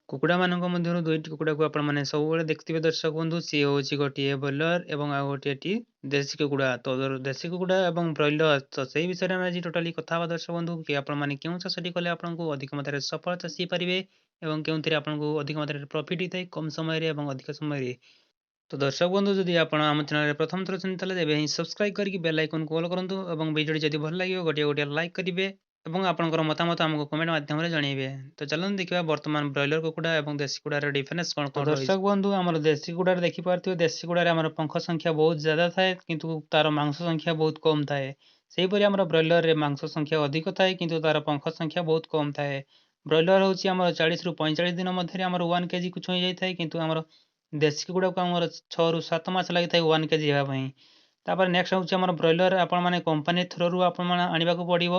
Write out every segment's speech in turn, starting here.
କୁକୁଡ଼ାମାନଙ୍କ ମଧ୍ୟରୁ 2ଟି କୁକୁଡ଼ାକୁ ଆପଣମାନେ ସବୁବେଳେ ଦେଖିଥିବେ ଦର୍ଶକ ବନ୍ଧୁ। ସିଏ ହେଉଛି ଗୋଟିଏ ବ୍ରଏଲର ଏବଂ ଆଉ ଗୋଟିଏଟି ଦେଶୀ କୁକୁଡ଼ା। ତ ଦେଶୀ କୁକୁଡ଼ା ଏବଂ ବ୍ରଏଲର ତ ସେଇ ବିଷୟରେ ଆମେ ଆଜି ଟୋଟାଲି କଥା ହେବା ଦର୍ଶକ ବନ୍ଧୁ କି ଆପଣମାନେ କେଉଁ ଚାଷଟି କଲେ ଆପଣଙ୍କୁ ଅଧିକ ମାତ୍ରାରେ ସଫଳ ଚାଷୀ ହେଇପାରିବେ ଏବଂ କେଉଁଥିରେ ଆପଣଙ୍କୁ ଅଧିକ ମାତ୍ରାରେ ପ୍ରଫିଟ୍ ହେଇଥାଏ କମ୍ ସମୟରେ ଏବଂ ଅଧିକ ସମୟରେ। ତ ଦର୍ଶକ ବନ୍ଧୁ ଯଦି ଆପଣ ଆମ ଚ୍ୟାନେଲରେ ପ୍ରଥମ ଥର ଅଛନ୍ତି ତାହେଲେ ଏବେ ହିଁ ସବସ୍କ୍ରାଇବ୍ କରିକି ବେଲ୍ ଆଇକନ୍କୁ ଅଲ୍ କରନ୍ତୁ ଏବଂ ଭିଡ଼ିଓଟି ଯଦି ଭଲ ଲାଗିବ ଗୋଟିଏ ଲାଇକ୍ କରିବେ ଏବଂ ଆପଣଙ୍କର ମତାମତ ଆମକୁ କମେଣ୍ଟ ମାଧ୍ୟମରେ ଜଣାଇବେ। ତ ଚାଲନ୍ତୁ ଦେଖିବା ବର୍ତ୍ତମାନ ବ୍ରଏଲର କୁକୁଡ଼ା ଏବଂ ଦେଶୀ କୁକୁଡ଼ାର ଡିଫରେନ୍ସ କ'ଣ କ'ଣ ରହିଛି। ଦର୍ଶକ ବନ୍ଧୁ ଆମର ଦେଶୀ କୁକୁଡ଼ାରେ ଦେଖିପାରୁଥିବେ ଦେଶୀ କୁକୁଡ଼ାରେ ଆମର ପଙ୍ଖ ସଂଖ୍ୟା ବହୁତ ଜ୍ୟାଦା ଥାଏ କିନ୍ତୁ ତାର ମାଂସ ସଂଖ୍ୟା ବହୁତ କମ୍ ଥାଏ। ସେହିପରି ଆମର ବ୍ରଏଲରରେ ମାଂସ ସଂଖ୍ୟା ଅଧିକ ଥାଏ କିନ୍ତୁ ତାର ପଙ୍ଖ ସଂଖ୍ୟା ବହୁତ କମ୍ ଥାଏ। ବ୍ରଏଲର ହେଉଛି ଆମର 40ରୁ 45 ଦିନ ମଧ୍ୟରେ ଆମର 1 କେଜିକୁ ଛୁଇଁ ଯାଇଥାଏ କିନ୍ତୁ ଆମର ଦେଶୀ କୁକୁଡ଼ାକୁ ଆମର 6ରୁ 7 ମାସ ଲାଗିଥାଏ 1 କେଜି ହେବା ପାଇଁ। ତାପରେ ନେକ୍ସଟ ହେଉଛି ଆମର ବ୍ରଏଲର ଆପଣମାନେ କମ୍ପାନୀ ଥ୍ରୋରୁ ଆପଣମାନେ ଆଣିବାକୁ ପଡ଼ିବ।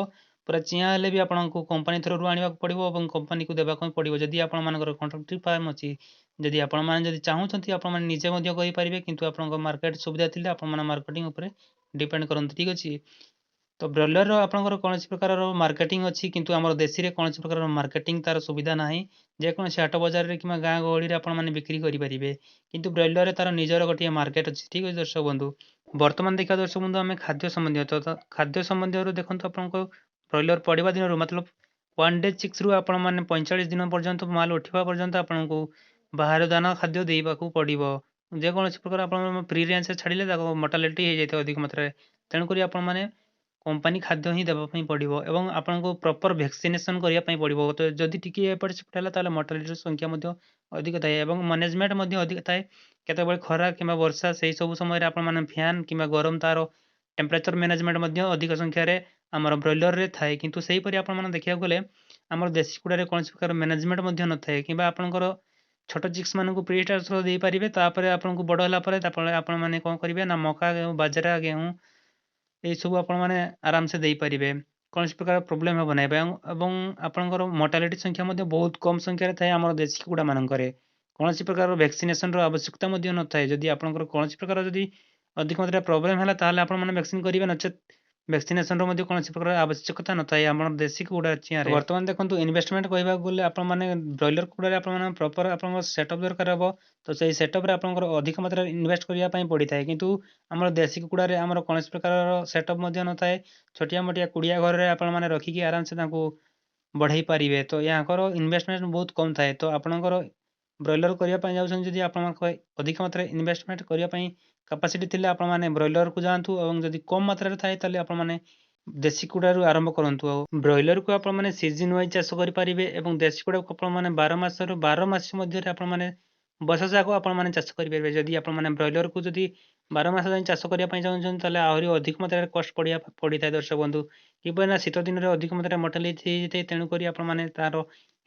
ପୁରା ଚିଆଁ ହେଲେ ବି ଆପଣଙ୍କୁ କମ୍ପାନୀ ଥ୍ରୋରୁ ଆଣିବାକୁ ପଡ଼ିବ ଏବଂ କମ୍ପାନୀକୁ ଦେବାକୁ ପଡ଼ିବ ଯଦି ଆପଣମାନଙ୍କର କଣ୍ଟ୍ରାକ୍ଟରି ଫାର୍ମ ଅଛି। ଯଦି ଆପଣମାନେ ଯଦି ଚାହୁଁଛନ୍ତି ଆପଣମାନେ ନିଜେ ମଧ୍ୟ କରିପାରିବେ କିନ୍ତୁ ଆପଣଙ୍କ ମାର୍କେଟ ସୁବିଧା ଥିଲେ ଆପଣମାନେ ମାର୍କେଟିଂ ଉପରେ ଡିପେଣ୍ଡ କରନ୍ତୁ। ଠିକ୍ ଅଛି। ତ ବ୍ରଏଲରର ଆପଣଙ୍କର କୌଣସି ପ୍ରକାରର ମାର୍କେଟିଂ ଅଛି କିନ୍ତୁ ଆମର ଦେଶୀରେ କୌଣସି ପ୍ରକାରର ମାର୍କେଟିଂ ତାର ସୁବିଧା ନାହିଁ। ଯେକୌଣସି ହାଟ ବଜାରରେ କିମ୍ବା ଗାଁ ଗହଳିରେ ଆପଣମାନେ ବିକ୍ରି କରିପାରିବେ କିନ୍ତୁ ବ୍ରଏଲରରେ ତାର ନିଜର ଗୋଟିଏ ମାର୍କେଟ ଅଛି। ଠିକ୍ ଅଛି ଦର୍ଶକ ବନ୍ଧୁ। ବର୍ତ୍ତମାନ ଦେଖିବା ଦର୍ଶକ ବନ୍ଧୁ ଆମେ ଖାଦ୍ୟ ସମ୍ବନ୍ଧୀୟ ତ ଖାଦ୍ୟ ସମ୍ବନ୍ଧୀୟରୁ ଦେଖନ୍ତୁ ଆପଣଙ୍କ ବ୍ରଏଲର ପଡ଼ିବା ଦିନରୁ ମତଲବ 1 ଡେ ଚିକ୍ସରୁ ଆପଣମାନେ 45 ଦିନ ପର୍ଯ୍ୟନ୍ତ ମାଲ ଉଠିବା ପର୍ଯ୍ୟନ୍ତ ଆପଣଙ୍କୁ ବାହାର ଦାନା ଖାଦ୍ୟ ଦେବାକୁ ପଡ଼ିବ। ଯେକୌଣସି ପ୍ରକାର ଆପଣ ଫ୍ରି ରେଞ୍ଜରେ ଛାଡ଼ିଲେ ତାକୁ ମୋର୍ଟାଲିଟି ହେଇଯାଇଥାଏ ଅଧିକ ମାତ୍ରାରେ। ତେଣୁକରି ଆପଣମାନେ କମ୍ପାନୀ ଖାଦ୍ୟ ହିଁ ଦେବା ପାଇଁ ପଡ଼ିବ ଏବଂ ଆପଣଙ୍କୁ ପ୍ରପର ଭ୍ୟାକ୍ସିନେସନ୍ କରିବା ପାଇଁ ପଡ଼ିବ। ତ ଯଦି ଟିକିଏ ଏପଟ ସେପଟ ହେଲା ତାହେଲେ ମୋର୍ଟାଲିଟିର ସଂଖ୍ୟା ମଧ୍ୟ ଅଧିକ ଥାଏ ଏବଂ ମ୍ୟାନେଜମେଣ୍ଟ ମଧ୍ୟ ଅଧିକ ଥାଏ। କେତେବେଳେ ଖରା କିମ୍ବା ବର୍ଷା ସେହି ସବୁ ସମୟରେ ଆପଣମାନେ ଫ୍ୟାନ୍ କିମ୍ବା ଗରମ ତାର ଟେମ୍ପରେଚର ମ୍ୟାନେଜମେଣ୍ଟ ମଧ୍ୟ ଅଧିକ ସଂଖ୍ୟାରେ ଆମର ବ୍ରଏଲରରେ ଥାଏ କିନ୍ତୁ ସେହିପରି ଆପଣମାନେ ଦେଖିବାକୁ ଗଲେ ଆମର ଦେଶୀ କୁକୁଡ଼ାରେ କୌଣସି ପ୍ରକାର ମ୍ୟାନେଜମେଣ୍ଟ ମଧ୍ୟ ନଥାଏ କିମ୍ବା ଆପଣଙ୍କର ଛୋଟ ଚିକ୍ସ ମାନଙ୍କୁ ପ୍ରି ଟ୍ରାନ୍ସଫର ଦେଇପାରିବେ ତାପରେ ଆପଣଙ୍କୁ ବଡ଼ ହେଲା ପରେ ତାପରେ ଆପଣମାନେ କ'ଣ କରିବେ ନା ମକା ବାଜରା ଗେହूं ଏଇସବୁ ଆପଣମାନେ ଆରାମସେ ଦେଇପାରିବେ। କୌଣସି ପ୍ରକାର ପ୍ରୋବ୍ଲେମ୍ ହେବ ନାହିଁ ଏବଂ ଆପଣଙ୍କର ମୋର୍ଟାଲିଟି ସଂଖ୍ୟା ମଧ୍ୟ ବହୁତ କମ୍ ସଂଖ୍ୟାରେ ଥାଏ ଆମର ଦେଶୀ କୁକୁଡ଼ାମାନଙ୍କରେ। କୌଣସି ପ୍ରକାର ଭ୍ୟାକ୍ସିନେସନର ଆବଶ୍ୟକତା ମଧ୍ୟ ନଥାଏ। ଯଦି ଆପଣଙ୍କର କୌଣସି ପ୍ରକାର ଯଦି ଅଧିକ ମାତ୍ରାରେ ପ୍ରୋବ୍ଲେମ୍ ହେଲା ତାହେଲେ ଆପଣମାନେ ଭ୍ୟାକ୍ସିନ୍ କରିବେ ନଚେତ୍ ଭ୍ୟାକ୍ସିନେସନର ମଧ୍ୟ କୌଣସି ପ୍ରକାର ଆବଶ୍ୟକତା ନଥାଏ ଆମର ଦେଶୀ କୁକୁଡ଼ା ଚିଆଁରେ। ବର୍ତ୍ତମାନ ଦେଖନ୍ତୁ ଇନଭେଷ୍ଟମେଣ୍ଟ କହିବାକୁ ଗଲେ ଆପଣମାନେ ବ୍ରଏଲର କୁକୁଡ଼ାରେ ଆପଣମାନେ ପ୍ରପର ଆପଣଙ୍କ ସେଟଅପ୍ ଦରକାର ହେବ। ତ ସେଇ ସେଟଅପ୍ରେ ଆପଣଙ୍କର ଅଧିକ ମାତ୍ରାରେ ଇନଭେଷ୍ଟ କରିବା ପାଇଁ ପଡ଼ିଥାଏ କିନ୍ତୁ ଆମର ଦେଶୀ କୁକୁଡ଼ାରେ ଆମର କୌଣସି ପ୍ରକାରର ସେଟଅପ୍ ମଧ୍ୟ ନଥାଏ। ଛୋଟିଆ ମୋଟିଆ କୁଡ଼ିଆ ଘରରେ ଆପଣମାନେ ରଖିକି ଆରାମସେ ତାଙ୍କୁ ବଢ଼େଇ ପାରିବେ। ତ ୟାଙ୍କର ଇନଭେଷ୍ଟମେଣ୍ଟ ବହୁତ କମ୍ ଥାଏ। ତ ଆପଣଙ୍କର ବ୍ରଏଲର କରିବା ପାଇଁ ଯାଉଛନ୍ତି ଯଦି ଆପଣଙ୍କ ଅଧିକ ମାତ୍ରାରେ ଇନଭେଷ୍ଟମେଣ୍ଟ କରିବା ପାଇଁ କାପାସିଟି ଥିଲେ ଆପଣମାନେ ବ୍ରଏଲରକୁ ଯାଆନ୍ତୁ ଏବଂ ଯଦି କମ୍ ମାତ୍ରାରେ ଥାଏ ତାହେଲେ ଆପଣମାନେ ଦେଶୀ କୁକୁଡ଼ାରୁ ଆରମ୍ଭ କରନ୍ତୁ। ଆଉ ବ୍ରଏଲରକୁ ଆପଣମାନେ ସିଜନ୍ ୱାଇଜ୍ ଚାଷ କରିପାରିବେ ଏବଂ ଦେଶୀ କୁକୁଡ଼ାକୁ ଆପଣମାନେ 12 ମାସରୁ 12 ମାସ ମଧ୍ୟରେ ଆପଣମାନେ ବର୍ଷ ଯାକ ଆପଣମାନେ ଚାଷ କରିପାରିବେ। ଯଦି ଆପଣମାନେ ବ୍ରଏଲରକୁ ଯଦି 12 ମାସ ଯାଏଁ ଚାଷ କରିବା ପାଇଁ ଚାହୁଁଛନ୍ତି ତାହେଲେ ଆହୁରି ଅଧିକ ମାତ୍ରାରେ କଷ୍ଟ ପଡ଼ିଥାଏ ଦର୍ଶକ ବନ୍ଧୁ। କିପରି ନା ଶୀତ ଦିନରେ ଅଧିକ ମାତ୍ରାରେ ମୋର୍ଟାଲିଟି ହେଇଯାଇଥାଏ ତେଣୁକରି ଆପଣମାନେ ତାର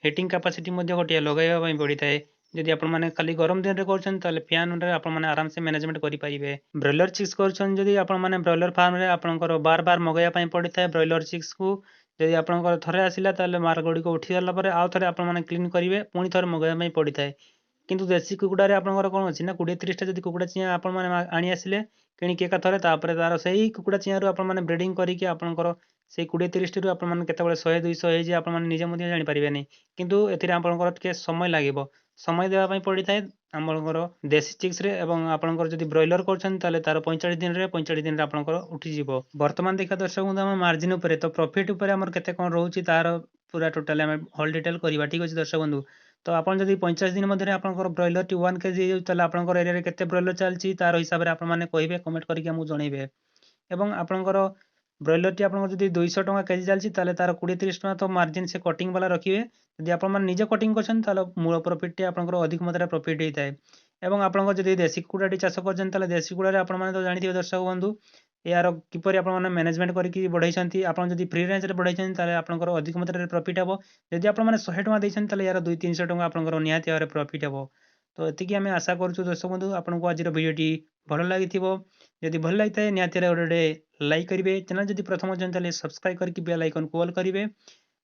ହିଟିଂ କାପାସିଟି ମଧ୍ୟ ଗୋଟିଏ ଲଗାଇବା ପାଇଁ ପଡ଼ିଥାଏ। ଯଦି ଆପଣମାନେ ଖାଲି ଗରମ ଦିନରେ କରୁଛନ୍ତି ତାହେଲେ ଫ୍ୟାନ୍ରେ ଆପଣମାନେ ଆରାମସେ ମ୍ୟାନେଜମେଣ୍ଟ କରିପାରିବେ। ବ୍ରଏଲର ଚିକ୍ସ କରୁଛନ୍ତି ଯଦି ଆପଣମାନେ ବ୍ରଏଲର ଫାର୍ମରେ ଆପଣଙ୍କର ବାର ମଗାଇବା ପାଇଁ ପଡ଼ିଥାଏ ବ୍ରଏଲର ଚିକ୍ସକୁ। ଯଦି ଆପଣଙ୍କର ଥରେ ଆସିଲା ତାହେଲେ ମାଲ ଗୁଡ଼ିକ ଉଠିଗଲା ପରେ ଆଉ ଥରେ ଆପଣମାନେ କ୍ଲିନ୍ କରିବେ ପୁଣି ଥରେ ମଗାଇବା ପାଇଁ ପଡ଼ିଥାଏ। କିନ୍ତୁ ଦେଶୀ କୁକୁଡ଼ାରେ ଆପଣଙ୍କର କ'ଣ ଅଛି ନା 20-30ଟା ଯଦି କୁକୁଡ଼ା ଚିଆଁ ଆପଣମାନେ ଆଣି ଆସିଲେ କିଣିକି ଏକାଥରେ ତାପରେ ତାର ସେଇ କୁକୁଡ଼ା ଚିଆଁରୁ ଆପଣମାନେ ବ୍ରିଡ଼ିଂ କରିକି ଆପଣଙ୍କର ସେଇ 20-30ଟିରୁ ଆପଣମାନେ କେତେବେଳେ 100-200 ହେଇଯିବ ଆପଣମାନେ ନିଜେ ମଧ୍ୟ ଜାଣିପାରିବେନି। କିନ୍ତୁ ଏଥିରେ ଆପଣଙ୍କର ଟିକେ ସମୟ ଲାଗିବ। ସମୟ ଦେବା ପାଇଁ ପଡ଼ିଥାଏ ଆପଣଙ୍କର ଦେଶୀ ଚିକ୍ସରେ ଏବଂ ଆପଣଙ୍କର ଯଦି ବ୍ରଏଲର କରୁଛନ୍ତି ତାହେଲେ ତାର 45 ଦିନରେ ଆପଣଙ୍କର ଉଠିଯିବ। ବର୍ତ୍ତମାନ ଦେଖିବା ଦର୍ଶକ ବନ୍ଧୁ ଆମେ ମାର୍ଜିନ ଉପରେ ତ ପ୍ରଫିଟ୍ ଉପରେ ଆମର କେତେ କ'ଣ ରହୁଛି ତାର ପୁରା ଟୋଟାଲି ଆମେ ହୋଲ୍ ଡିଟେଲ୍ କରିବା। ଠିକ୍ ଅଛି ଦର୍ଶକ ବନ୍ଧୁ। ତ ଆପଣ ଯଦି 45 ଦିନ ମଧ୍ୟରେ ଆପଣଙ୍କର ବ୍ରଏଲରଟି 1 କେଜି ହେଇଯାଉଛି ତାହେଲେ ଆପଣଙ୍କର ଏରିଆରେ କେତେ ବ୍ରଏଲର ଚାଲିଛି ତାର ହିସାବରେ ଆପଣମାନେ କହିବେ କମେଣ୍ଟ କରିକି ଆମକୁ ଜଣାଇବେ। ଏବଂ ଆପଣଙ୍କର ବ୍ରଏଲରଟି ଆପଣଙ୍କର ଯଦି 200 ଟଙ୍କା କେଜି ଚାଲିଛି ତାହେଲେ ତାର 20-30 ଟଙ୍କା ତ ମାର୍ଜିନ୍ ସେ କଟିଂ ବାଲା ରଖିବେ। ଯଦି ଆପଣମାନେ ନିଜେ କଟିଂ କରିଛନ୍ତି ତାହେଲେ ମୂଳ ପ୍ରଫିଟ୍ଟି ଆପଣଙ୍କର ଅଧିକ ମାତ୍ରାରେ ପ୍ରଫିଟ୍ ହେଇଥାଏ। ଏବଂ ଆପଣଙ୍କର ଯଦି ଦେଶୀ କୁକୁଡ଼ାଟି ଚାଷ କରିଛନ୍ତି ତାହେଲେ ଦେଶୀ କୁକୁଡ଼ାରେ ଆପଣମାନେ ତ ଜାଣିଥିବେ ଦର୍ଶକ ବନ୍ଧୁ ଏହାର କିପରି ଆପଣମାନେ ମ୍ୟାନେଜମେଣ୍ଟ କରିକି ବଢ଼େଇଛନ୍ତି। ଆପଣ ଯଦି ଫ୍ରି ରେଞ୍ଜରେ ବଢ଼େଇଛନ୍ତି ତାହେଲେ ଆପଣଙ୍କର ଅଧିକ ମାତ୍ରାରେ ପ୍ରଫିଟ୍ ହେବ। ଯଦି ଆପଣମାନେ 100 ଟଙ୍କା ଦେଇଛନ୍ତି ତାହେଲେ ୟାର 200-300 ଟଙ୍କା ଆପଣଙ୍କର ନିହାତି ଭାବରେ ପ୍ରଫିଟ୍ ହେବ। ତ ଏତିକି ଆମେ ଆଶା କରୁଛୁ ଦର୍ଶକ ବନ୍ଧୁ ଆପଣଙ୍କୁ ଆଜିର ଭିଡ଼ିଓଟି ଭଲ ଲାଗିଥିବ। ଯଦି ଭଲ ଲାଗିଥାଏ ନିହାତି ଗୋଟେ ଲାଇକ୍ କରିବେ। ଚ୍ୟାନେଲ୍ ଯଦି ପ୍ରଥମ ଅଛନ୍ତି ତାହେଲେ ସବସ୍କ୍ରାଇବ୍ କରିକି ବେଲ୍ ଆଇକନ୍କୁ ଅଲ୍ କରିବେ।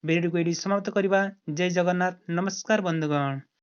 ଭିଡ଼ିଓଟିକୁ ଏଇଠି ସମାପ୍ତ କରିବା। ଜୟ ଜଗନ୍ନାଥ। ନମସ୍କାର ବନ୍ଧୁଗଣ।